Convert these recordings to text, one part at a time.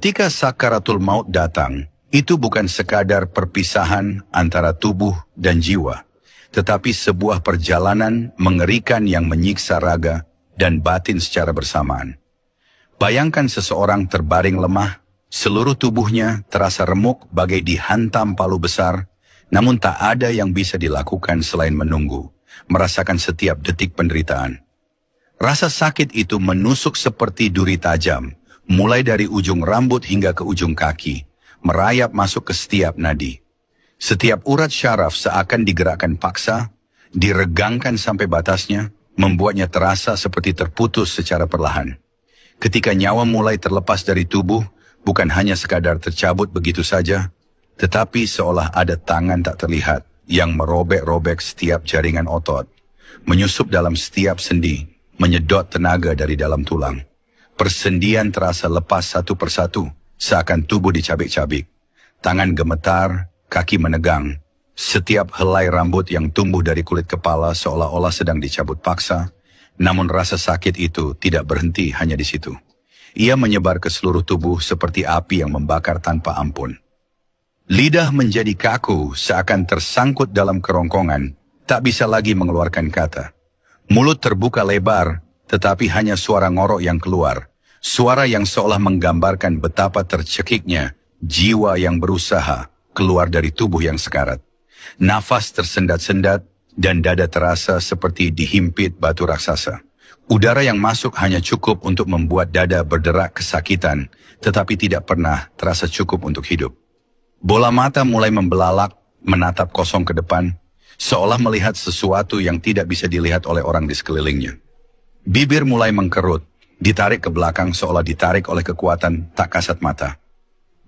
Ketika sakaratul maut datang, itu bukan sekadar perpisahan antara tubuh dan jiwa, tetapi sebuah perjalanan mengerikan yang menyiksa raga dan batin secara bersamaan. Bayangkan seseorang terbaring lemah, seluruh tubuhnya terasa remuk bagai dihantam palu besar, namun tak ada yang bisa dilakukan selain menunggu, merasakan setiap detik penderitaan. Rasa sakit itu menusuk seperti duri tajam, mulai dari ujung rambut hingga ke ujung kaki, merayap masuk ke setiap nadi. Setiap urat syaraf seakan digerakkan paksa, diregangkan sampai batasnya, membuatnya terasa seperti terputus secara perlahan. Ketika nyawa mulai terlepas dari tubuh, bukan hanya sekadar tercabut begitu saja, tetapi seolah ada tangan tak terlihat yang merobek-robek setiap jaringan otot, menyusup dalam setiap sendi, menyedot tenaga dari dalam tulang. Persendian terasa lepas satu persatu, seakan tubuh dicabik-cabik. Tangan gemetar, kaki menegang. Setiap helai rambut yang tumbuh dari kulit kepala seolah-olah sedang dicabut paksa, namun rasa sakit itu tidak berhenti hanya di situ. Ia menyebar ke seluruh tubuh seperti api yang membakar tanpa ampun. Lidah menjadi kaku seakan tersangkut dalam kerongkongan, tak bisa lagi mengeluarkan kata. Mulut terbuka lebar, tetapi hanya suara ngorok yang keluar. Suara yang seolah menggambarkan betapa tercekiknya jiwa yang berusaha keluar dari tubuh yang sekarat. Nafas tersendat-sendat dan dada terasa seperti dihimpit batu raksasa. Udara yang masuk hanya cukup untuk membuat dada berderak kesakitan, tetapi tidak pernah terasa cukup untuk hidup. Bola mata mulai membelalak, menatap kosong ke depan, seolah melihat sesuatu yang tidak bisa dilihat oleh orang di sekelilingnya. Bibir mulai mengkerut, ditarik ke belakang seolah ditarik oleh kekuatan tak kasat mata,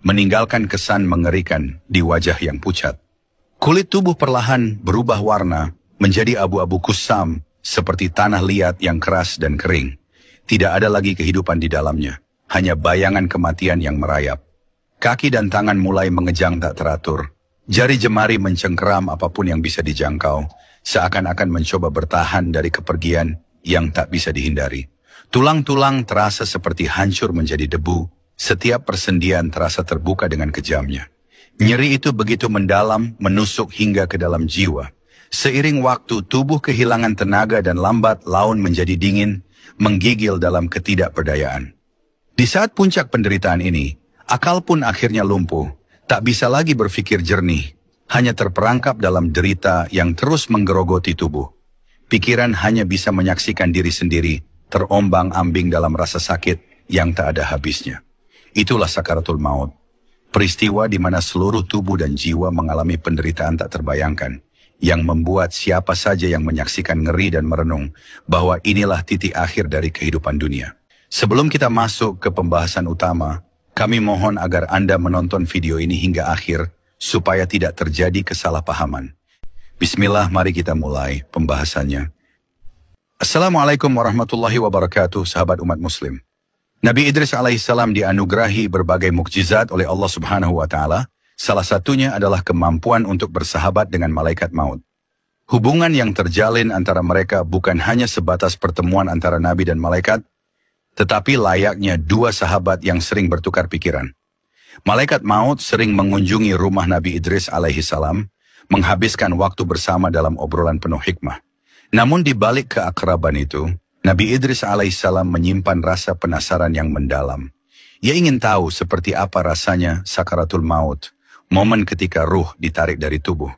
meninggalkan kesan mengerikan di wajah yang pucat. Kulit tubuh perlahan berubah warna menjadi abu-abu kusam seperti tanah liat yang keras dan kering. Tidak ada lagi kehidupan di dalamnya, hanya bayangan kematian yang merayap. Kaki dan tangan mulai mengejang tak teratur. Jari jemari mencengkeram apapun yang bisa dijangkau, seakan-akan mencoba bertahan dari kepergian yang tak bisa dihindari. Tulang-tulang terasa seperti hancur menjadi debu, setiap persendian terasa terbuka dengan kejamnya. Nyeri itu begitu mendalam, menusuk hingga ke dalam jiwa. Seiring waktu, tubuh kehilangan tenaga dan lambat laun menjadi dingin, menggigil dalam ketidakberdayaan. Di saat puncak penderitaan ini, akal pun akhirnya lumpuh, tak bisa lagi berpikir jernih, hanya terperangkap dalam derita yang terus menggerogoti tubuh. Pikiran hanya bisa menyaksikan diri sendiri, terombang-ambing dalam rasa sakit yang tak ada habisnya. Itulah sakaratul maut. Peristiwa di mana seluruh tubuh dan jiwa mengalami penderitaan tak terbayangkan, yang membuat siapa saja yang menyaksikan ngeri dan merenung bahwa inilah titik akhir dari kehidupan dunia. Sebelum kita masuk ke pembahasan utama, kami mohon agar Anda menonton video ini hingga akhir, supaya tidak terjadi kesalahpahaman. Bismillah, mari kita mulai pembahasannya. Assalamualaikum warahmatullahi wabarakatuh, sahabat umat muslim. Nabi Idris alaihissalam dianugerahi berbagai mukjizat oleh Allah subhanahu wa ta'ala. Salah satunya adalah kemampuan untuk bersahabat dengan malaikat maut. Hubungan yang terjalin antara mereka bukan hanya sebatas pertemuan antara Nabi dan malaikat, tetapi layaknya dua sahabat yang sering bertukar pikiran. Malaikat maut sering mengunjungi rumah Nabi Idris alaihissalam, menghabiskan waktu bersama dalam obrolan penuh hikmah. Namun di balik keakraban itu, Nabi Idris alaihissalam menyimpan rasa penasaran yang mendalam. Ia ingin tahu seperti apa rasanya sakaratul maut, momen ketika ruh ditarik dari tubuh.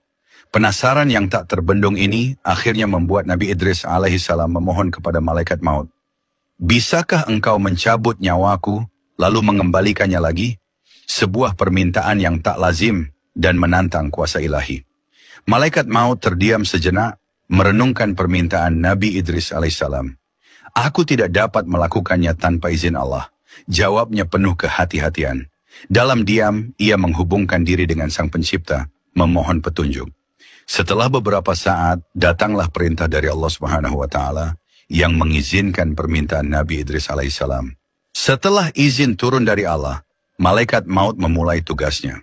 Penasaran yang tak terbendung ini akhirnya membuat Nabi Idris alaihissalam memohon kepada malaikat maut, "Bisakah engkau mencabut nyawaku, lalu mengembalikannya lagi?" Sebuah permintaan yang tak lazim dan menantang kuasa ilahi. Malaikat maut terdiam sejenak, merenungkan permintaan Nabi Idris alaihissalam. "Aku tidak dapat melakukannya tanpa izin Allah," jawabnya penuh kehati-hatian. Dalam diam, ia menghubungkan diri dengan Sang Pencipta, memohon petunjuk. Setelah beberapa saat, datanglah perintah dari Allah Subhanahu wa Ta'ala yang mengizinkan permintaan Nabi Idris alaihissalam. Setelah izin turun dari Allah, malaikat maut memulai tugasnya.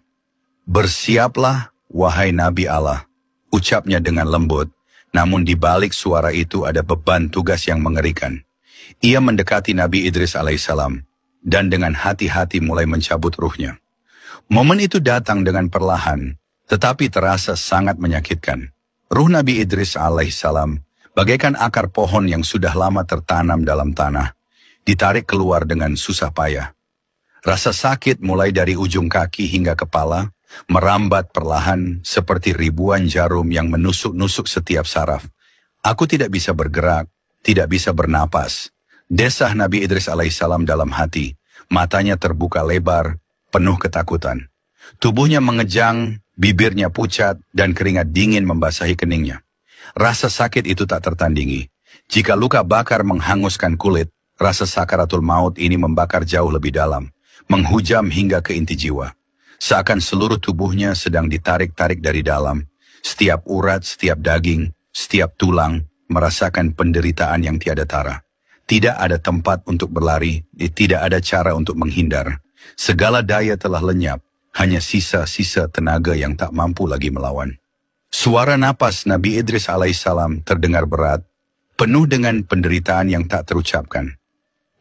"Bersiaplah, wahai Nabi Allah," ucapnya dengan lembut, namun di balik suara itu ada beban tugas yang mengerikan. Ia mendekati Nabi Idris alaihissalam. dan dengan hati-hati mulai mencabut ruhnya. Momen itu datang dengan perlahan, tetapi terasa sangat menyakitkan. Ruh Nabi Idris alaihissalam bagaikan akar pohon yang sudah lama tertanam dalam tanah, ditarik keluar dengan susah payah. Rasa sakit mulai dari ujung kaki hingga kepala, merambat perlahan seperti ribuan jarum yang menusuk-nusuk setiap saraf. Aku tidak bisa bergerak, tidak bisa bernapas. Desah Nabi Idris alaihissalam dalam hati, matanya terbuka lebar, penuh ketakutan. Tubuhnya mengejang, bibirnya pucat, dan keringat dingin membasahi keningnya. Rasa sakit itu tak tertandingi. Jika luka bakar menghanguskan kulit, rasa sakaratul maut ini membakar jauh lebih dalam, menghujam hingga ke inti jiwa. Seakan seluruh tubuhnya sedang ditarik-tarik dari dalam. Setiap urat, setiap daging, setiap tulang merasakan penderitaan yang tiada tara. Tidak ada tempat untuk berlari, tidak ada cara untuk menghindar. Segala daya telah lenyap, hanya sisa-sisa tenaga yang tak mampu lagi melawan. Suara napas Nabi Idris alaihissalam terdengar berat, penuh dengan penderitaan yang tak terucapkan.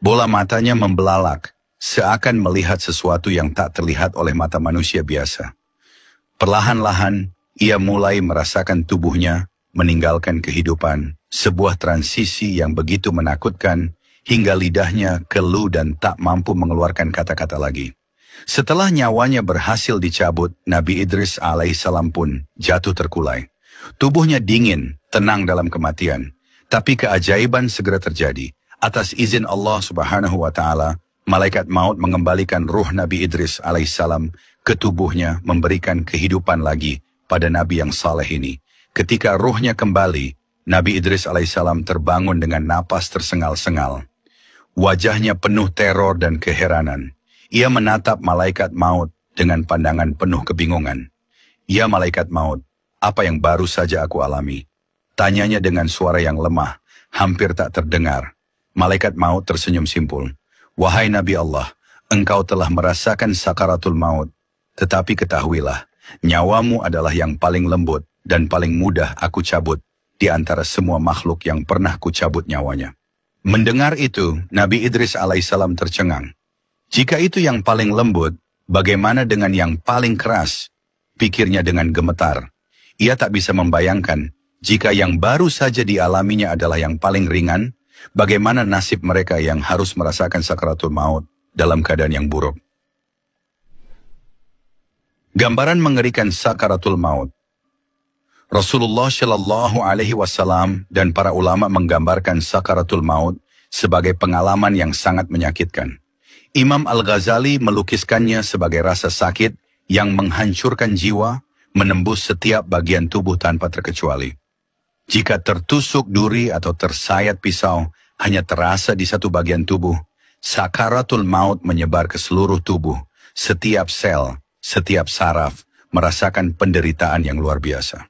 Bola matanya membelalak, seakan melihat sesuatu yang tak terlihat oleh mata manusia biasa. Perlahan-lahan, ia mulai merasakan tubuhnya meninggalkan kehidupan, sebuah transisi yang begitu menakutkan, hingga lidahnya keluh dan tak mampu mengeluarkan kata-kata lagi. Setelah nyawanya berhasil dicabut, Nabi Idris alaihissalam pun jatuh terkulai. Tubuhnya dingin, tenang dalam kematian. Tapi keajaiban segera terjadi. Atas izin Allah subhanahu wa ta'ala, malaikat maut mengembalikan ruh Nabi Idris alaihissalam ke tubuhnya, memberikan kehidupan lagi pada Nabi yang saleh ini. Ketika ruhnya kembali, Nabi Idris alaihissalam terbangun dengan napas tersengal-sengal. Wajahnya penuh teror dan keheranan. Ia menatap malaikat maut dengan pandangan penuh kebingungan. "Ya malaikat maut, apa yang baru saja aku alami?" Tanyanya dengan suara yang lemah, hampir tak terdengar. Malaikat maut tersenyum simpul. "Wahai Nabi Allah, engkau telah merasakan sakaratul maut. Tetapi ketahuilah, nyawamu adalah yang paling lembut dan paling mudah aku cabut di antara semua makhluk yang pernah kucabut nyawanya." Mendengar itu, Nabi Idris alaihissalam tercengang. Jika itu yang paling lembut, bagaimana dengan yang paling keras? Pikirnya dengan gemetar. Ia tak bisa membayangkan, jika yang baru saja dialaminya adalah yang paling ringan, bagaimana nasib mereka yang harus merasakan sakaratul maut dalam keadaan yang buruk. Gambaran mengerikan sakaratul maut. Rasulullah Shallallahu Alaihi Wasallam dan para ulama menggambarkan sakaratul maut sebagai pengalaman yang sangat menyakitkan. Imam Al-Ghazali melukiskannya sebagai rasa sakit yang menghancurkan jiwa, menembus setiap bagian tubuh tanpa terkecuali. Jika tertusuk duri atau tersayat pisau hanya terasa di satu bagian tubuh, sakaratul maut menyebar ke seluruh tubuh, setiap sel, setiap saraf merasakan penderitaan yang luar biasa.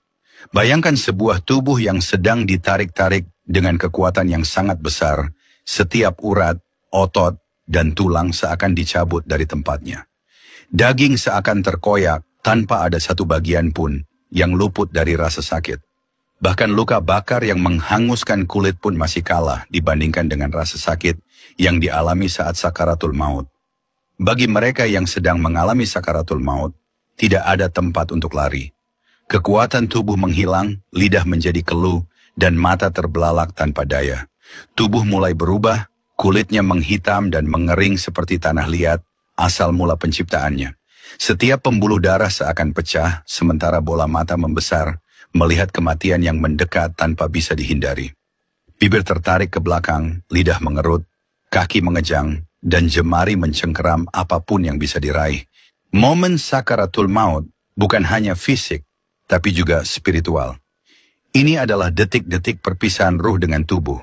Bayangkan sebuah tubuh yang sedang ditarik-tarik dengan kekuatan yang sangat besar, setiap urat, otot, dan tulang seakan dicabut dari tempatnya. Daging seakan terkoyak tanpa ada satu bagian pun yang luput dari rasa sakit. Bahkan luka bakar yang menghanguskan kulit pun masih kalah dibandingkan dengan rasa sakit yang dialami saat sakaratul maut. Bagi mereka yang sedang mengalami sakaratul maut, tidak ada tempat untuk lari. Kekuatan tubuh menghilang, lidah menjadi keluh, dan mata terbelalak tanpa daya. Tubuh mulai berubah, kulitnya menghitam dan mengering seperti tanah liat, asal mula penciptaannya. Setiap pembuluh darah seakan pecah, sementara bola mata membesar, melihat kematian yang mendekat tanpa bisa dihindari. Bibir tertarik ke belakang, lidah mengerut, kaki mengejang, dan jemari mencengkeram apapun yang bisa diraih. Momen sakaratul maut bukan hanya fisik, tapi juga spiritual. Ini adalah detik-detik perpisahan ruh dengan tubuh.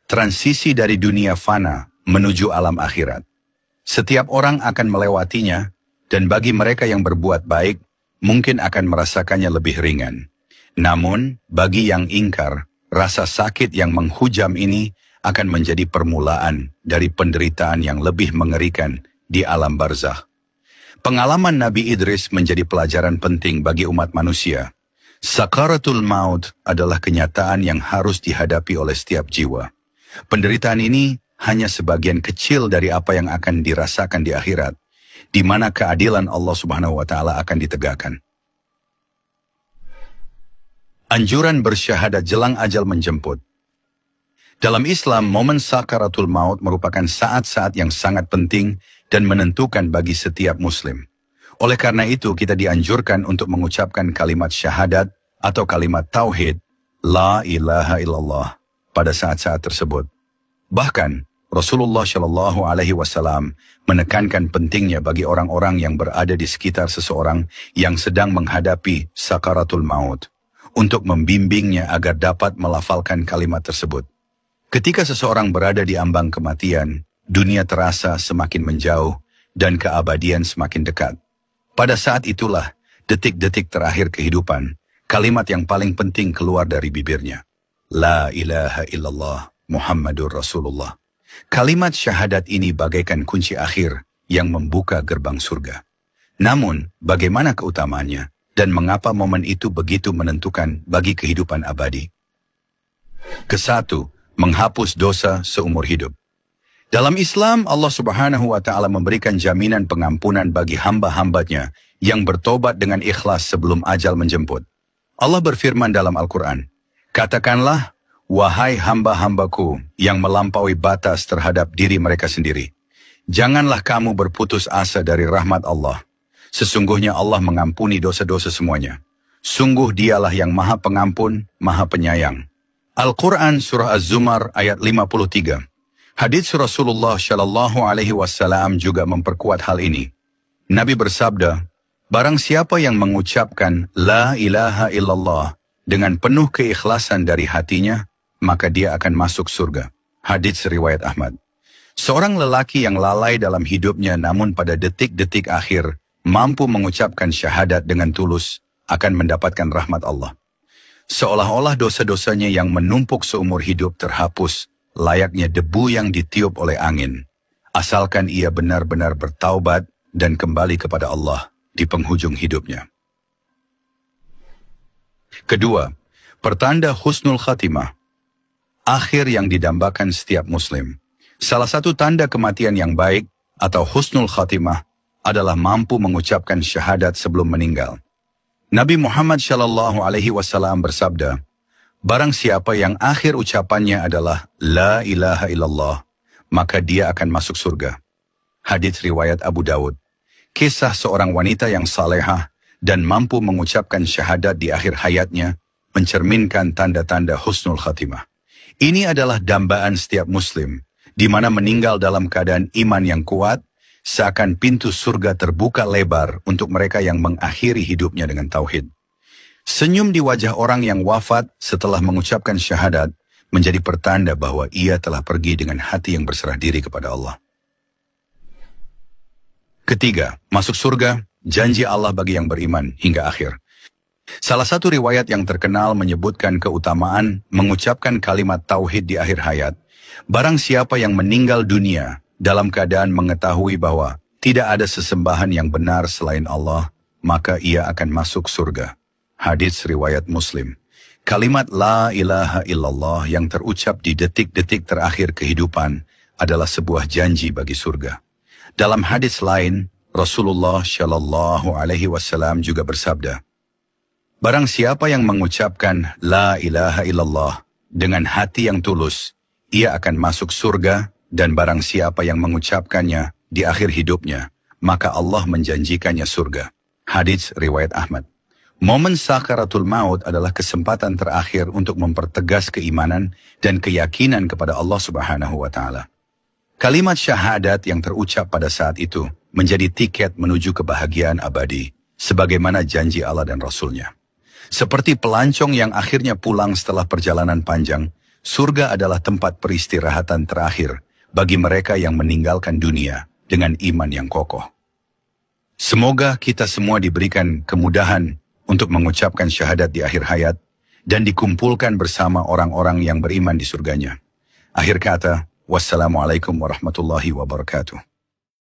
Transisi dari dunia fana menuju alam akhirat. Setiap orang akan melewatinya, dan bagi mereka yang berbuat baik, mungkin akan merasakannya lebih ringan. Namun, bagi yang ingkar, rasa sakit yang menghujam ini akan menjadi permulaan dari penderitaan yang lebih mengerikan di alam barzakh. Pengalaman Nabi Idris menjadi pelajaran penting bagi umat manusia. Sakaratul maut adalah kenyataan yang harus dihadapi oleh setiap jiwa. Penderitaan ini hanya sebagian kecil dari apa yang akan dirasakan di akhirat, di mana keadilan Allah Subhanahu wa Ta'ala akan ditegakkan. Anjuran bersyahadat jelang ajal menjemput. Dalam Islam, momen sakaratul maut merupakan saat-saat yang sangat penting dan menentukan bagi setiap muslim. Oleh karena itu, kita dianjurkan untuk mengucapkan kalimat syahadat atau kalimat tauhid, La ilaha illallah, pada saat-saat tersebut. Bahkan, Rasulullah Shallallahu Alaihi Wasallam menekankan pentingnya bagi orang-orang yang berada di sekitar seseorang yang sedang menghadapi sakaratul maut, untuk membimbingnya agar dapat melafalkan kalimat tersebut. Ketika seseorang berada di ambang kematian, dunia terasa semakin menjauh dan keabadian semakin dekat. Pada saat itulah, detik-detik terakhir kehidupan, kalimat yang paling penting keluar dari bibirnya. La ilaha illallah Muhammadur Rasulullah. Kalimat syahadat ini bagaikan kunci akhir yang membuka gerbang surga. Namun, bagaimana keutamaannya dan mengapa momen itu begitu menentukan bagi kehidupan abadi? Kesatu, menghapus dosa seumur hidup. Dalam Islam, Allah Subhanahu wa Ta'ala memberikan jaminan pengampunan bagi hamba-hambanya yang bertobat dengan ikhlas sebelum ajal menjemput. Allah berfirman dalam Al-Quran, katakanlah, wahai hamba-hambaku yang melampaui batas terhadap diri mereka sendiri, janganlah kamu berputus asa dari rahmat Allah. Sesungguhnya Allah mengampuni dosa-dosa semuanya. Sungguh dialah yang maha pengampun, maha penyayang. Al-Quran Surah Az-Zumar ayat 53. Hadits Rasulullah Shallallahu Alaihi Wasallam juga memperkuat hal ini. Nabi bersabda, barang siapa yang mengucapkan La ilaha illallah dengan penuh keikhlasan dari hatinya, maka dia akan masuk surga. Hadits riwayat Ahmad. Seorang lelaki yang lalai dalam hidupnya namun pada detik-detik akhir mampu mengucapkan syahadat dengan tulus akan mendapatkan rahmat Allah. Seolah-olah dosa-dosanya yang menumpuk seumur hidup terhapus, layaknya debu yang ditiup oleh angin, asalkan ia benar-benar bertaubat dan kembali kepada Allah di penghujung hidupnya. Kedua, pertanda husnul khatimah, akhir yang didambakan setiap muslim. Salah satu tanda kematian yang baik atau husnul khatimah adalah mampu mengucapkan syahadat sebelum meninggal. Nabi Muhammad Shallallahu Alaihi Wasallam bersabda, barang siapa yang akhir ucapannya adalah La ilaha illallah, maka dia akan masuk surga. Hadits riwayat Abu Dawud. Kisah seorang wanita yang salehah dan mampu mengucapkan syahadat di akhir hayatnya mencerminkan tanda-tanda husnul khatimah. Ini adalah dambaan setiap muslim, di mana meninggal dalam keadaan iman yang kuat, seakan pintu surga terbuka lebar untuk mereka yang mengakhiri hidupnya dengan tauhid. Senyum di wajah orang yang wafat setelah mengucapkan syahadat menjadi pertanda bahwa ia telah pergi dengan hati yang berserah diri kepada Allah. Ketiga, masuk surga, janji Allah bagi yang beriman hingga akhir. Salah satu riwayat yang terkenal menyebutkan keutamaan mengucapkan kalimat tauhid di akhir hayat. Barang siapa yang meninggal dunia dalam keadaan mengetahui bahwa tidak ada sesembahan yang benar selain Allah, maka ia akan masuk surga. Hadits riwayat Muslim. Kalimat La ilaha illallah yang terucap di detik-detik terakhir kehidupan adalah sebuah janji bagi surga. Dalam hadits lain, Rasulullah Shallallahu Alaihi Wasallam juga bersabda, barang siapa yang mengucapkan La ilaha illallah dengan hati yang tulus, ia akan masuk surga. Dan barang siapa yang mengucapkannya di akhir hidupnya, maka Allah menjanjikannya surga. Hadits riwayat Ahmad. Momen sakaratul maut adalah kesempatan terakhir untuk mempertegas keimanan dan keyakinan kepada Allah Subhanahu wa Ta'ala. Kalimat syahadat yang terucap pada saat itu menjadi tiket menuju kebahagiaan abadi, sebagaimana janji Allah dan Rasul-Nya. Seperti pelancong yang akhirnya pulang setelah perjalanan panjang, surga adalah tempat peristirahatan terakhir bagi mereka yang meninggalkan dunia dengan iman yang kokoh. Semoga kita semua diberikan kemudahan untuk mengucapkan syahadat di akhir hayat dan dikumpulkan bersama orang-orang yang beriman di surganya. Akhir kata, wassalamualaikum warahmatullahi wabarakatuh.